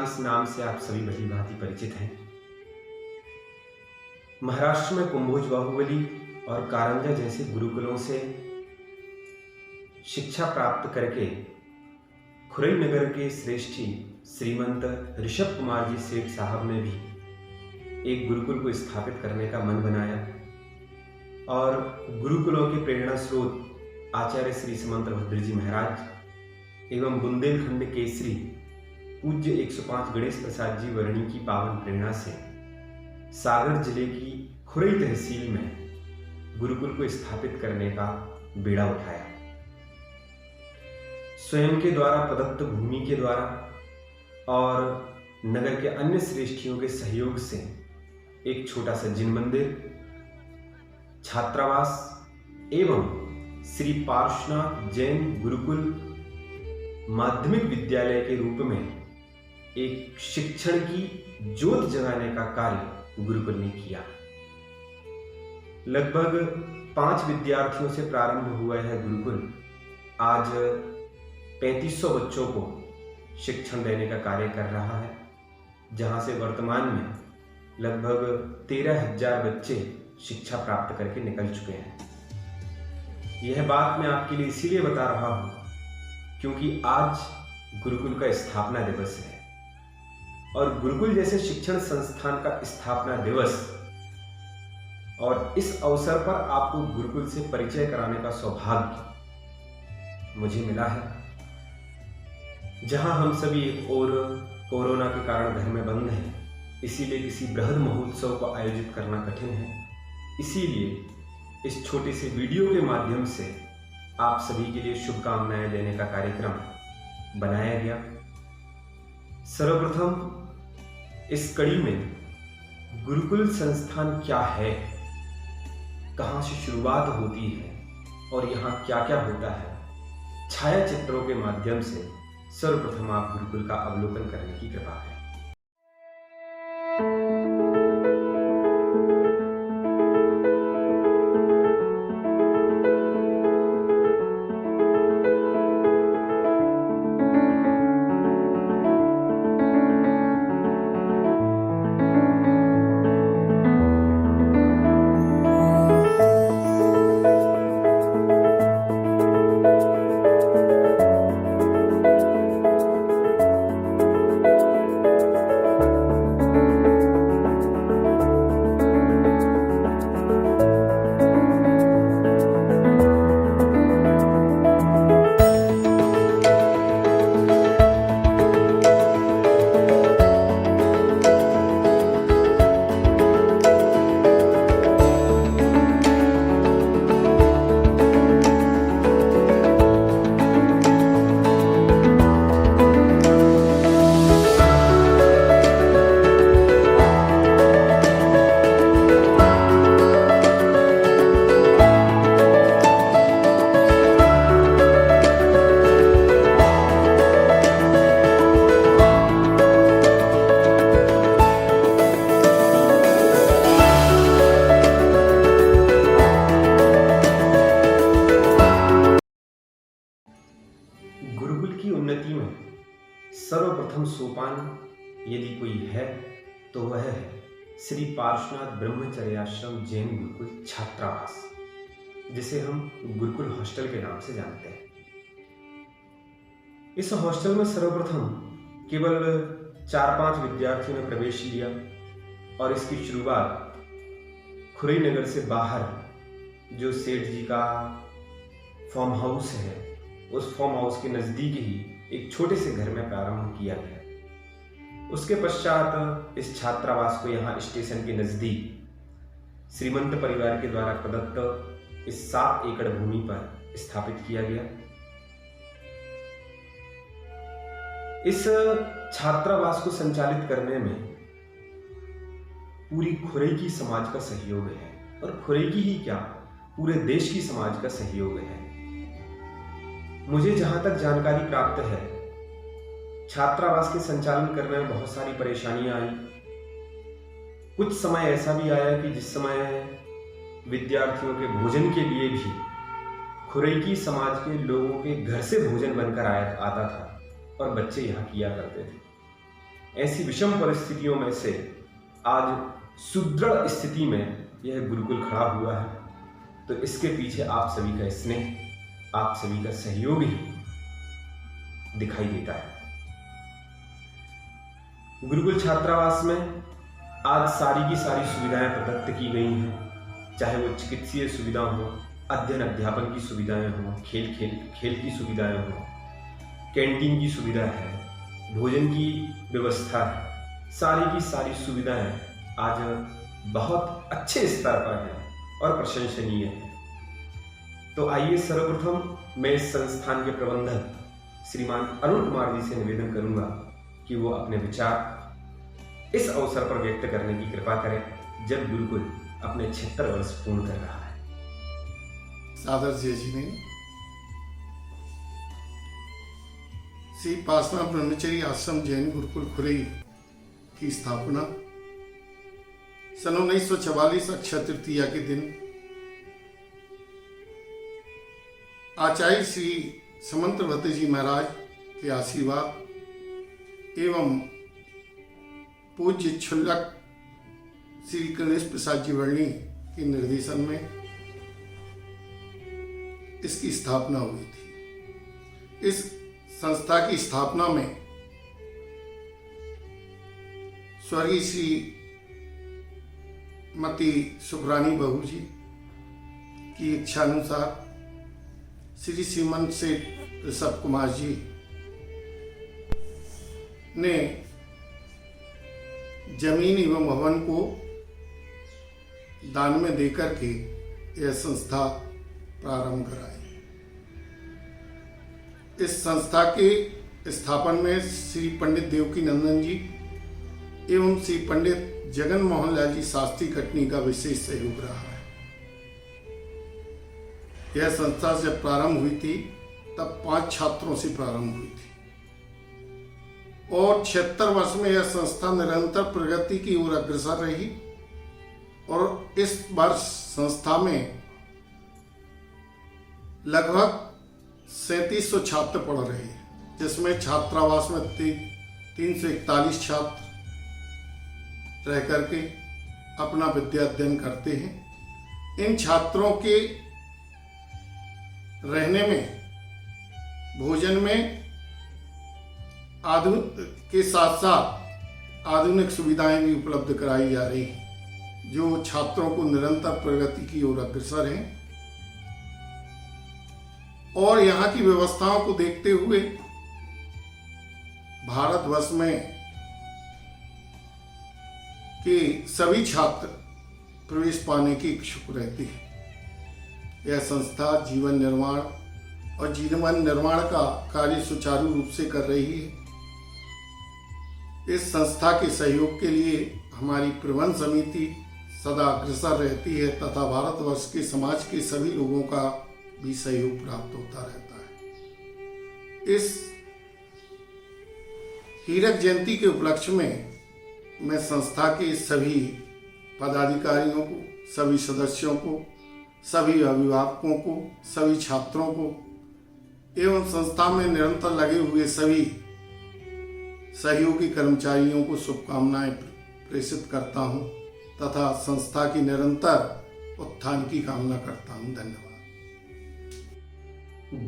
इस नाम से आप सभी भली भांति परिचित हैं। महाराष्ट्र में कुंभोज बाहुबली और कारंजा जैसे गुरुकुलों से शिक्षा प्राप्त करके खुरई नगर के श्रेष्ठी श्रीमंत ऋषभ कुमार जी सेठ साहब ने भी एक गुरुकुल को स्थापित करने का मन बनाया और गुरुकुलों के प्रेरणा स्रोत आचार्य श्री समंत भद्र जी महाराज एवं बुंदेलखंड केसरी पूज्य 105 गणेश प्रसाद जी वर्णी की पावन प्रेरणा से सागर जिले की खुरई तहसील में गुरुकुल को स्थापित करने का बीड़ा उठाया। स्वयं के द्वारा प्रदत्त भूमि के द्वारा और नगर के अन्य श्रेष्ठियों के सहयोग से एक छोटा सा जिन मंदिर, छात्रावास एवं श्री पार्श्वनाथ जैन गुरुकुल माध्यमिक विद्यालय के रूप में एक शिक्षण की ज्योत जगाने का कार्य गुरुकुल ने किया। लगभग 5 विद्यार्थियों से प्रारंभ हुआ यह गुरुकुल आज 3500 बच्चों को शिक्षण देने का कार्य कर रहा है, जहां से वर्तमान में लगभग 13,000 बच्चे शिक्षा प्राप्त करके निकल चुके हैं। यह बात मैं आपके लिए इसीलिए बता रहा हूं क्योंकि आज गुरुकुल का स्थापना दिवस है और गुरुकुल जैसे शिक्षण संस्थान का स्थापना दिवस और इस अवसर पर आपको गुरुकुल से परिचय कराने का सौभाग्य मुझे मिला है। जहां हम सभी एक और कोरोना के कारण घर में बंद हैं, इसीलिए किसी बृहद महोत्सव को आयोजित करना कठिन है। इसीलिए इस छोटे से वीडियो के माध्यम से आप सभी के लिए शुभकामनाएं देने का कार्यक्रम बनाया गया। सर्वप्रथम इस कड़ी में गुरुकुल संस्थान क्या है, कहां से शुरुआत होती है और यहाँ क्या क्या होता है, छाया चित्रों के माध्यम से सर्वप्रथम आप गुरुकुल का अवलोकन करने की कृपा है। गुरुकुल की उन्नति में सर्वप्रथम सोपान यदि कोई है तो वह है श्री पार्श्वनाथ ब्रह्मचर्याश्रम जैन गुरुकुल छात्रावास, जिसे हम गुरुकुल हॉस्टल के नाम से जानते हैं। इस हॉस्टल में सर्वप्रथम केवल 4-5 विद्यार्थियों ने प्रवेश लिया और इसकी शुरुआत खुरई नगर से बाहर जो सेठ जी का फार्म हाउस है, उस फार्म हाउस के नजदीक ही एक छोटे से घर में प्रारंभ किया गया। उसके पश्चात इस छात्रावास को यहाँ स्टेशन के नजदीक श्रीमंत परिवार के द्वारा प्रदत्त इस 7 एकड़ भूमि पर स्थापित किया गया। इस छात्रावास को संचालित करने में पूरी खुरई समाज का सहयोग है और खुरई ही क्या, पूरे देश की समाज का सहयोग है। मुझे जहां तक जानकारी प्राप्त है, छात्रावास के संचालन करने में बहुत सारी परेशानियां आई। कुछ समय ऐसा भी आया कि जिस समय विद्यार्थियों के भोजन के लिए भी खुरई समाज के लोगों के घर से भोजन बनकर आता था और बच्चे यहाँ किया करते थे। ऐसी विषम परिस्थितियों में से आज सुदृढ़ स्थिति में यह गुरुकुल खड़ा हुआ है। तो इसके पीछे आप सभी का स्नेह, आप सभी का सहयोग ही दिखाई देता है। गुरुकुल छात्रावास में आज सारी की सारी सुविधाएं प्रदत्त की गई हैं, चाहे वो चिकित्सीय सुविधा हो, अध्ययन अध्यापन की सुविधाएं हो, खेल की सुविधाएं हो, कैंटीन की सुविधा है, भोजन की व्यवस्था है। सारी की सारी सुविधाएं आज बहुत अच्छे स्तर पर हैं और प्रशंसनीय है। तो आइए सर्वप्रथम मैं इस संस्थान के प्रबंधक श्रीमान अरुण कुमार जी से निवेदन करूंगा कि वो अपने विचार इस अवसर पर व्यक्त करने की कृपा करें, जब गुरुकुल अपने 76 वर्ष पूर्ण कर रहा है। सादर जी ने श्री पासना ब्रह्मचर्य आश्रम जैन गुरुकुल खुरई की स्थापना सन 1944 अक्षय तृतीया के दिन आचार्य श्री समंतभट्ट जी महाराज के आशीर्वाद एवं पूज्य क्षुल्लक श्री गणेश प्रसाद जी वर्णी के निर्देशन में इसकी स्थापना हुई थी। इस संस्था की स्थापना में स्वर्गीय श्री मती सुखरानी बहू जी की इच्छानुसार श्री श्रीमंत सेठ ऋषभ कुमार जी ने जमीन एवं भवन को दान में देकर के यह संस्था प्रारंभ कराई। इस संस्था के स्थापन में श्री पंडित देवकी नंदन जी एवं श्री पंडित जगन मोहन लाल जी शास्त्री कटनी का विशेष सहयोग रहा है। यह संस्था जब प्रारंभ हुई थी तब 5 छात्रों से प्रारंभ हुई थी और 76 वर्ष में यह संस्था निरंतर प्रगति की ओर अग्रसर रही और इस वर्ष संस्था में लगभग 3700 छात्र पढ़ रहे हैं, जिसमें छात्रावास में 341 छात्र रह करके अपना विद्या अध्ययन करते हैं। इन छात्रों के रहने में, भोजन में आधुनिक के साथ साथ आधुनिक सुविधाएं भी उपलब्ध कराई जा रही हैं, जो छात्रों को निरंतर प्रगति की ओर अग्रसर हैं। और यहाँ की व्यवस्थाओं को देखते हुए भारतवर्ष में के सभी छात्र प्रवेश पाने की इच्छुक रहते हैं। यह संस्था जीवन निर्माण और जीवन निर्माण का कार्य सुचारू रूप से कर रही है। इस संस्था के सहयोग के लिए हमारी प्रबंध समिति सदा अग्रसर रहती है तथा भारतवर्ष के समाज के सभी लोगों का भी सहयोग प्राप्त होता रहता है। इस हीरक जयंती के उपलक्ष्य में मैं संस्था के सभी पदाधिकारियों को, सभी सदस्यों को, सभी अभिभावकों को, सभी छात्रों को एवं संस्था में निरंतर लगे हुए सभी सहयोगी कर्मचारियों को शुभकामनाएं प्रेषित करता हूं तथा संस्था की निरंतर उत्थान की कामना करता हूं। धन्यवाद।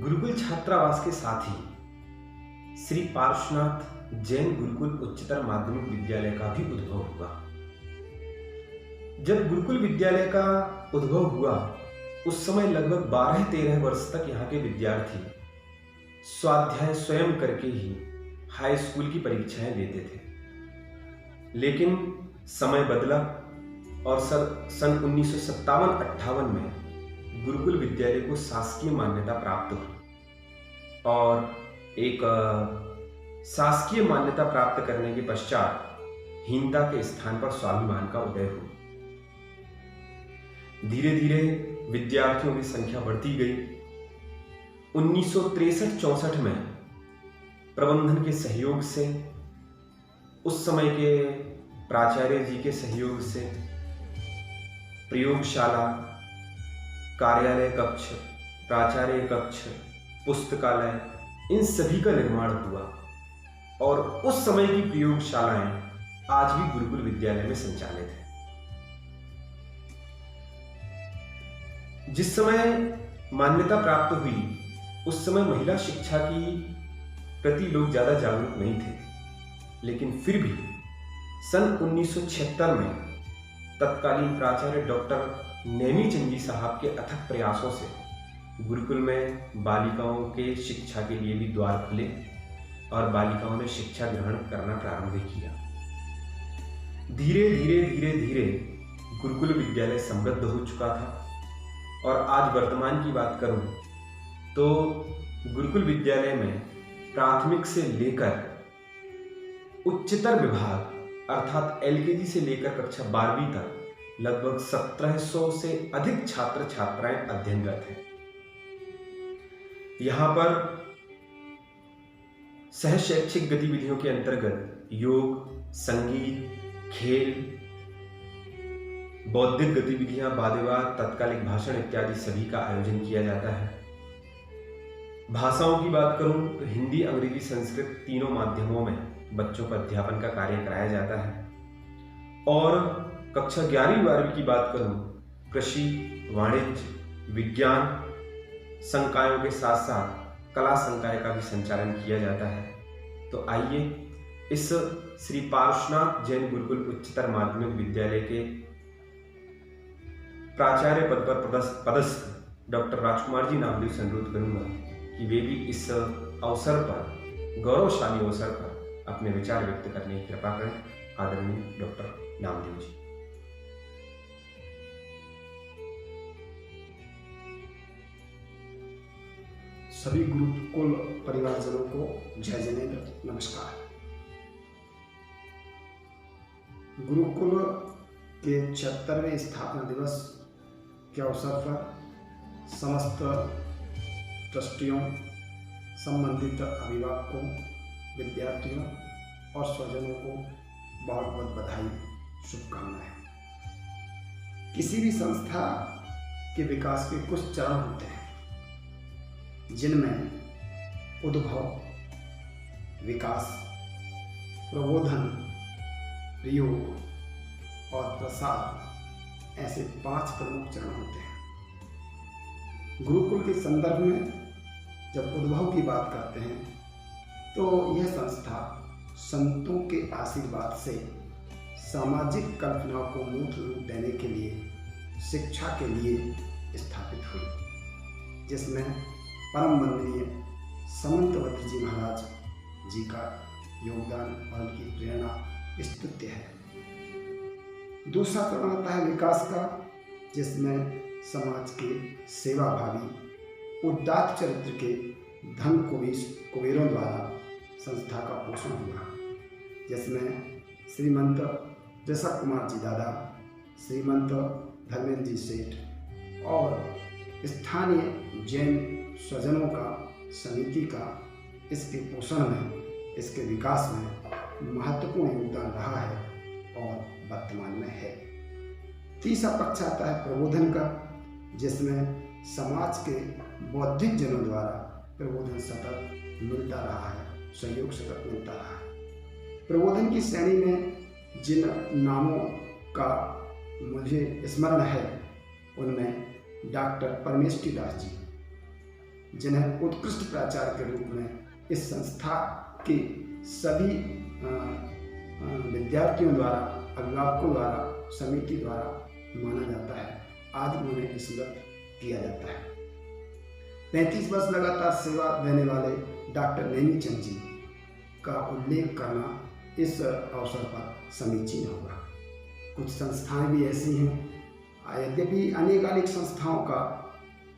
गुरुकुल छात्रावास के साथ ही श्री पार्श्वनाथ जैन गुरुकुल उच्चतर माध्यमिक विद्यालय का भी उद्भव हुआ। जब गुरुकुल विद्यालय का उद्भव हुआ उस समय लगभग 12-13 वर्ष तक यहाँ के विद्यार्थी स्वाध्याय स्वयं करके ही हाई स्कूल की परीक्षाएं देते थे। लेकिन समय बदला और सन 1957-58 में गुरुकुल विद्यालय को शासकीय मान्यता प्राप्त हुई और एक शासकीय मान्यता प्राप्त करने के पश्चात हीनता के स्थान पर स्वाभिमान का उदय हुआ। धीरे धीरे विद्यार्थियों की संख्या बढ़ती गई। 1963-64 में प्रबंधन के सहयोग से, उस समय के प्राचार्य जी के सहयोग से प्रयोगशाला, कार्यालय कक्ष, प्राचार्य कक्ष, पुस्तकालय, इन सभी का निर्माण हुआ और उस समय की प्रयोगशालाएं आज भी गुरुकुल विद्यालय में संचालित है। जिस समय मान्यता प्राप्त हुई उस समय महिला शिक्षा की प्रति लोग ज्यादा जागरूक नहीं थे, लेकिन फिर भी सन 1976 में तत्कालीन प्राचार्य डॉक्टर नेमीचंद जी साहब के अथक प्रयासों से गुरुकुल में बालिकाओं के शिक्षा के लिए भी द्वार खुले और बालिकाओं ने शिक्षा ग्रहण करना प्रारंभ किया। धीरे धीरे धीरे धीरे गुरुकुल विद्यालय समृद्ध हो चुका था और आज वर्तमान की बात करूं तो गुरुकुल विद्यालय में प्राथमिक से लेकर उच्चतर विभाग अर्थात एलकेजी से लेकर कक्षा 12वीं तक लगभग 1700 से अधिक छात्र छात्राएं अध्ययनरत हैं। यहाँ पर सह शैक्षिक गतिविधियों के अंतर्गत योग, संगीत, खेल, बौद्धिक गतिविधियां, वादविवाद, तत्कालिक भाषण इत्यादि सभी का आयोजन किया जाता है। भाषाओं की बात करूं तो हिंदी, अंग्रेजी, संस्कृत तीनों माध्यमों में बच्चों का अध्यापन का कार्य कराया जाता है। और कक्षा 11वीं 12वीं की बात करूं, कृषि, वाणिज्य, विज्ञान संकायों के साथ साथ कला संकाय का भी संचालन किया जाता है। तो आइए इस श्री पार्श्वनाथ जैन गुरुकुल उच्चतर माध्यमिक विद्यालय के प्राचार्य पद पर पदस्थ डॉक्टर राजकुमार जी नामदेव से अनुरोध करूंगा कि वे भी इस अवसर पर, गौरवशाली अवसर पर अपने विचार व्यक्त करने की कृपा करें। आदरणीय डॉक्टर नामदेव जी। सभी गुरुकुल परिवारजनों को जय जिनेन्द्र, नमस्कार। गुरुकुल के 76वें स्थापना दिवस के अवसर पर समस्त ट्रस्टियों, संबंधित अभिभावकों, विद्यार्थियों और स्वजनों को बहुत बहुत बधाई, शुभकामनाएं। किसी भी संस्था के विकास के कुछ चरण होते हैं जिनमें उद्भव, विकास, प्रबोधन, प्रयोग और प्रसार ऐसे 5 प्रमुख चरण होते हैं। गुरुकुल के संदर्भ में जब उद्भव की बात करते हैं तो यह संस्था संतों के आशीर्वाद से सामाजिक कल्पनाओं को मूर्त रूप देने के लिए, शिक्षा के लिए स्थापित हुई, जिसमें परम वंदनीय समंतवती जी महाराज जी का योगदान और उनकी प्रेरणा स्तुत्य है। दूसरा चरण आता है विकास का, जिसमें समाज के सेवाभावी उदात्त चरित्र के धन कुबेरों द्वारा संस्था का पोषण हुआ, जिसमें श्रीमंत ऋषभ कुमार जी दादा, श्रीमंत धर्मेंद्र जी सेठ और स्थानीय जैन स्वजनों का, समिति का इसके पोषण में, इसके विकास में महत्वपूर्ण योगदान रहा है और वर्तमान में है। तीसरा पक्ष आता है प्रबोधन का, जिसमें समाज के बौद्धिक जनों द्वारा प्रबोधन सतत मिलता रहा है, सहयोग सतत मिलता रहा है। प्रबोधन की श्रेणी में जिन नामों का मुझे स्मरण है उनमें डॉक्टर परमेष्टि दास जी, जिन्हें उत्कृष्ट प्राचार्य के रूप में इस संस्था के सभी विद्यार्थियों द्वारा, अभिभावकों द्वारा, समिति द्वारा माना जाता है। आज उन्हें स्मृत किया जाता है। 35 वर्ष लगातार सेवा देने वाले डॉक्टर नेमीचंद जी का उल्लेख करना इस अवसर पर समीचीन होगा। कुछ संस्थाएं भी ऐसी हैं, यद्यपि अनेकानेक संस्थाओं का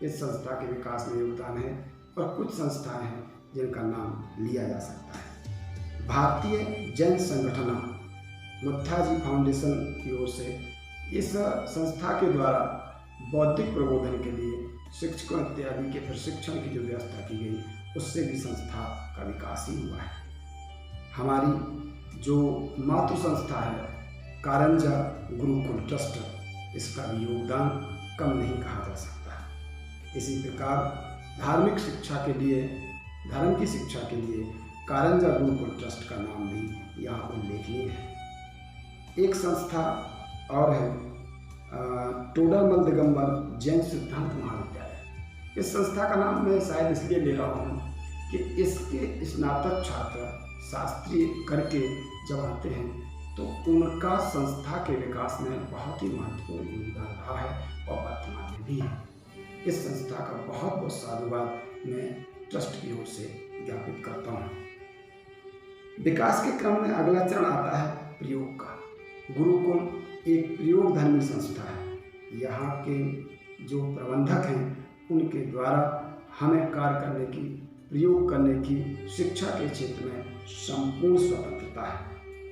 इस संस्था के विकास में योगदान है और कुछ संस्थाएं हैं जिनका नाम लिया जा सकता है। भारतीय जैन संगठन मुत्थाजी फाउंडेशन की ओर से इस संस्था के द्वारा बौद्धिक प्रबोधन के लिए शिक्षकों इत्यादि के प्रशिक्षण की जो व्यवस्था की गई, उससे भी संस्था का विकास ही हुआ है। हमारी जो मातृ संस्था है कारंजा गुरुकुल ट्रस्ट, इसका भी योगदान कम नहीं कहा जा सकता। इसी प्रकार धार्मिक शिक्षा के लिए, धर्म की शिक्षा के लिए कारंजा गुरुकुल ट्रस्ट का नाम भी यहाँ उल्लेखनीय है। एक संस्था और है टोडरमल दिगंबर जैन सिद्धांत महाविद्यालय। इस संस्था का नाम मैं शायद इसलिए ले रहा हूँ कि इसके स्नातक छात्र शास्त्रीय करके जब आते हैं तो उनका संस्था के विकास में बहुत ही महत्वपूर्ण योगदान रहा है और वर्तमान में भी है। इस संस्था का बहुत बहुत साधुवाद मैं ट्रस्ट की ओर से ज्ञापित करता हूँ। विकास के क्रम में अगला चरण आता है प्रयोग का। गुरुकुल एक प्रयोग धर्मी संस्था है। यहाँ के जो प्रबंधक हैं उनके द्वारा हमें कार्य करने की, प्रयोग करने की शिक्षा के क्षेत्र में संपूर्ण स्वतंत्रता है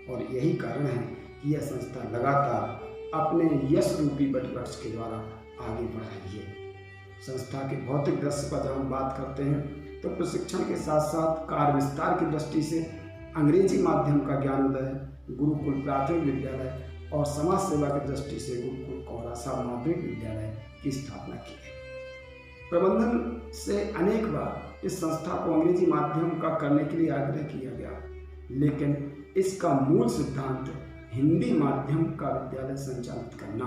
और यही कारण है कि यह संस्था लगातार अपने यश रूपी वटवृक्ष के द्वारा आगे बढ़ रही है। संस्था के भौतिक दृश्य पर जब हम बात करते हैं तो प्रशिक्षण के साथ साथ कार्य विस्तार की दृष्टि से अंग्रेजी माध्यम का ज्ञानोदय, गुरुकुल प्राथमिक विद्यालय और समाज सेवा की दृष्टि से गुरुकुल कौरासा माध्यमिक विद्यालय की स्थापना की है। प्रबंधन से अनेक बार इस संस्था को अंग्रेजी माध्यम का करने के लिए आग्रह किया गया, लेकिन इसका मूल सिद्धांत हिंदी माध्यम का विद्यालय संचालित करना,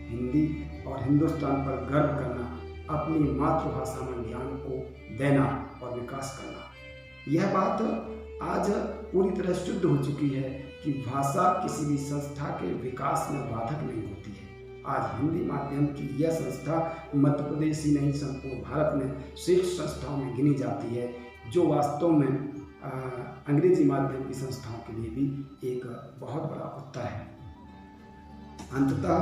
हिंदी और हिंदुस्तान पर गर्व करना, अपनी मातृभाषा में ज्ञान को देना और विकास करना। यह बात आज पूरी तरह सिद्ध हो चुकी है कि भाषा किसी भी संस्था के विकास में बाधक नहीं होती है। आज हिंदी माध्यम की यह संस्था मध्य प्रदेश ही नहीं संपूर्ण भारत में श्रेष्ठ संस्थाओं में गिनी जाती है, जो वास्तव में अंग्रेजी माध्यम की संस्थाओं के लिए भी एक बहुत बड़ा उत्तर है। अंततः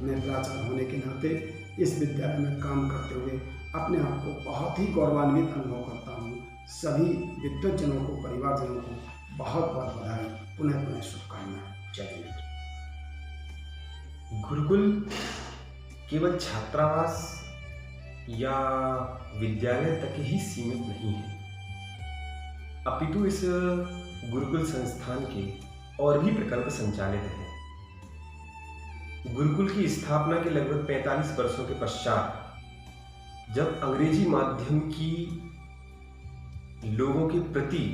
मैं प्राचार्य होने के नाते इस विद्यालय में काम करते हुए अपने आप को बहुत ही गौरवान्वित अनुभव करता हूँ। सभी विद्वज्जनों को, परिवारजनों को बहुत बहुत बधाई, पुनः पुनः शुभकामनाएं। जय हिंद। गुरुकुल केवल छात्रावास या विद्यालय तक ही सीमित नहीं है, अपितु इस गुरुकुल संस्थान के और भी प्रकल्प संचालित हैं। गुरुकुल की स्थापना के लगभग 45 वर्षों के पश्चात जब अंग्रेजी माध्यम की लोगों के प्रति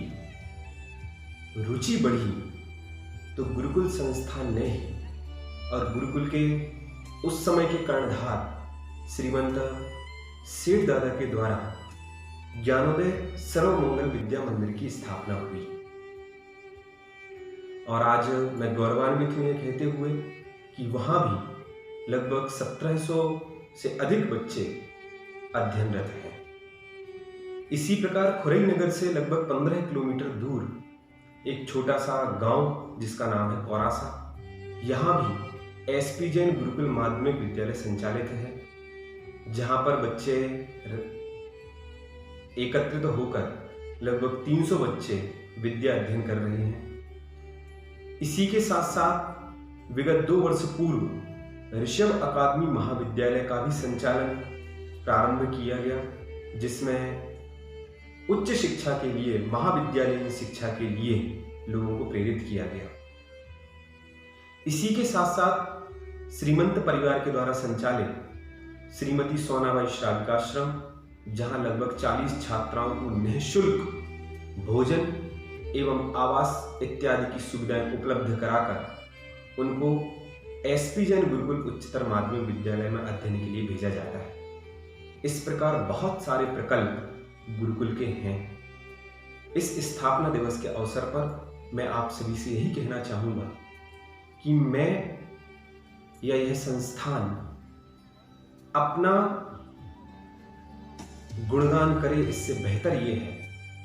रुचि बढ़ी तो गुरुकुल संस्थान ने ही और गुरुकुल के उस समय के कर्णधार श्रीमंत सेठ दादा के द्वारा ज्ञानोदय सर्वमंगल विद्या मंदिर की स्थापना हुई। और आज मैं गौरवान्वित हूं यह कहते हुए कि वहां भी लगभग 1700 से अधिक बच्चे अध्ययनरत हैं। इसी प्रकार खुरई नगर से लगभग 15 किलोमीटर दूर एक छोटा सा गांव जिसका नाम है कौरासा, यहाँ भी एसपी जैन गुरुकुल माध्यमिक विद्यालय संचालित है, जहाँ पर बच्चे एकत्रित होकर लगभग 300 बच्चे विद्या अध्ययन कर रहे हैं। इसी के साथ साथ विगत 2 वर्ष पूर्व ऋषभ अकादमी महाविद्यालय का भी संचालन प्रारंभ किया गया, जिसमें उच्च शिक्षा के लिए, महाविद्यालयीन शिक्षा के लिए लोगों को प्रेरित किया गया। इसी के साथ साथ श्रीमंत परिवार के द्वारा संचालित श्रीमती सोनाबाई श्राविकाश्रम, जहां लगभग 40 छात्राओं को निःशुल्क भोजन एवं आवास इत्यादि की सुविधाएं उपलब्ध कराकर उनको एसपी जैन गुरुकुल उच्चतर माध्यमिक विद्यालय में अध्ययन के लिए भेजा जाता है। इस प्रकार बहुत सारे प्रकल्प गुरुकुल के हैं। इस स्थापना दिवस के अवसर पर मैं आप सभी से यही कहना चाहूँगा कि मैं या यह संस्थान अपना गुणगान करे, इससे बेहतर ये है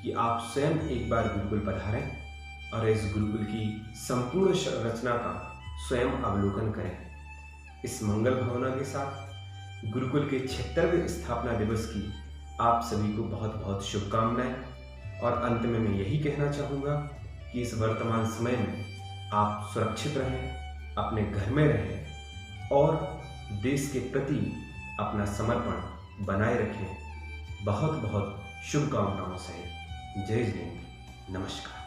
कि आप स्वयं एक बार गुरुकुल पधारें और इस गुरुकुल की संपूर्ण रचना का स्वयं अवलोकन करें। इस मंगल भावना के साथ गुरुकुल के 76वें स्थापना दिवस की आप सभी को बहुत बहुत शुभकामनाएं। और अंत में मैं यही कहना चाहूँगा कि इस वर्तमान समय में आप सुरक्षित रहें, अपने घर में रहें और देश के प्रति अपना समर्पण बनाए रखें। बहुत बहुत शुभकामनाओं से जय हिंद, नमस्कार।